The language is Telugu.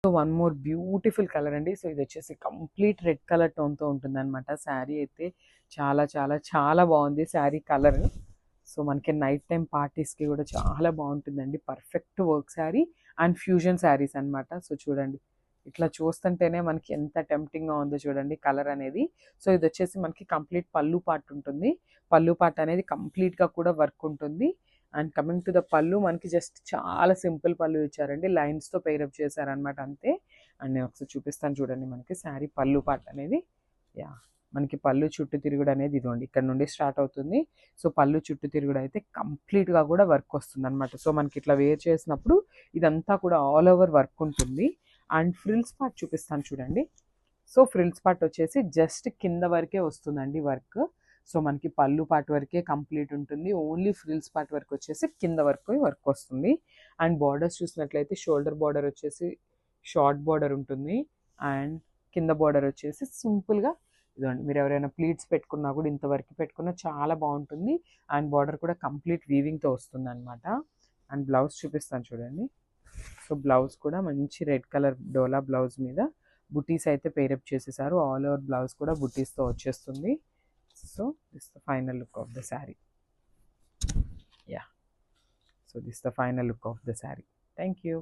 So one more beautiful colour అండి. సో ఇది వచ్చేసి కంప్లీట్ రెడ్ కలర్ టోన్తో ఉంటుందన్నమాట. శారీ అయితే చాలా చాలా చాలా బాగుంది శారీ కలర్. సో మనకి నైట్ టైం పార్టీస్కి కూడా చాలా బాగుంటుందండి. Perfect work sari and fusion saris అనమాట. సో చూడండి, ఇట్లా చూస్తుంటేనే మనకి ఎంత టెంప్టింగ్గా ఉందో చూడండి కలర్ అనేది. సో ఇది వచ్చేసి మనకి కంప్లీట్ పళ్ళు పార్ట్ ఉంటుంది. పళ్ళు పార్ట్ అనేది కంప్లీట్గా కూడా వర్క్ ఉంటుంది. అండ్ కమింగ్ టు ద పళ్ళు, మనకి జస్ట్ చాలా సింపుల్ పళ్ళు ఇచ్చారండి. లైన్స్తో పేరప్ చేశారనమాట అంతే. అండ్ నేను ఒకసారి చూపిస్తాను చూడండి మనకి శారీ పళ్ళు పార్ట్ అనేది. యా, మనకి పళ్ళు చుట్టూ తిరుగుడు అనేది ఇదిగోండి ఇక్కడ నుండి స్టార్ట్ అవుతుంది. సో పళ్ళు చుట్టూ తిరుగుడు అయితే కంప్లీట్గా కూడా వర్క్ వస్తుంది అనమాట. సో మనకి ఇట్లా వేర్ చేసినప్పుడు ఇదంతా కూడా ఆల్ ఓవర్ వర్క్ ఉంటుంది. అండ్ ఫ్రిల్స్ పార్ట్ చూపిస్తాను చూడండి. సో ఫ్రిల్స్ పార్ట్ వచ్చేసి జస్ట్ కింద వరకే వస్తుందండి వర్క్. సో మనకి పళ్ళు పార్ట్ వరకే కంప్లీట్ ఉంటుంది. ఓన్లీ ఫ్రిల్స్ పార్ట్ వరకు వచ్చేసి కింద వరకు వర్క్ వస్తుంది. అండ్ బార్డర్స్ చూసినట్లయితే షోల్డర్ బార్డర్ వచ్చేసి షార్ట్ బార్డర్ ఉంటుంది. అండ్ కింద బార్డర్ వచ్చేసి సింపుల్గా ఇదండి. మీరు ఎవరైనా ప్లీట్స్ పెట్టుకున్నా కూడా ఇంతవరకు పెట్టుకున్నా చాలా బాగుంటుంది. అండ్ బార్డర్ కూడా కంప్లీట్ వీవింగ్తో వస్తుంది అనమాట. అండ్ బ్లౌజ్ చూపిస్తాను చూడండి. సో బ్లౌజ్ కూడా మంచి రెడ్ కలర్ డోలా బ్లౌజ్ మీద బుటీస్ అయితే పేరప్ చేసేసారు. ఆల్ ఓవర్ బ్లౌజ్ కూడా బుటీస్తో వచ్చేస్తుంది. So this the final look of the sari. Yeah, so this the final look of the sari. Thank you.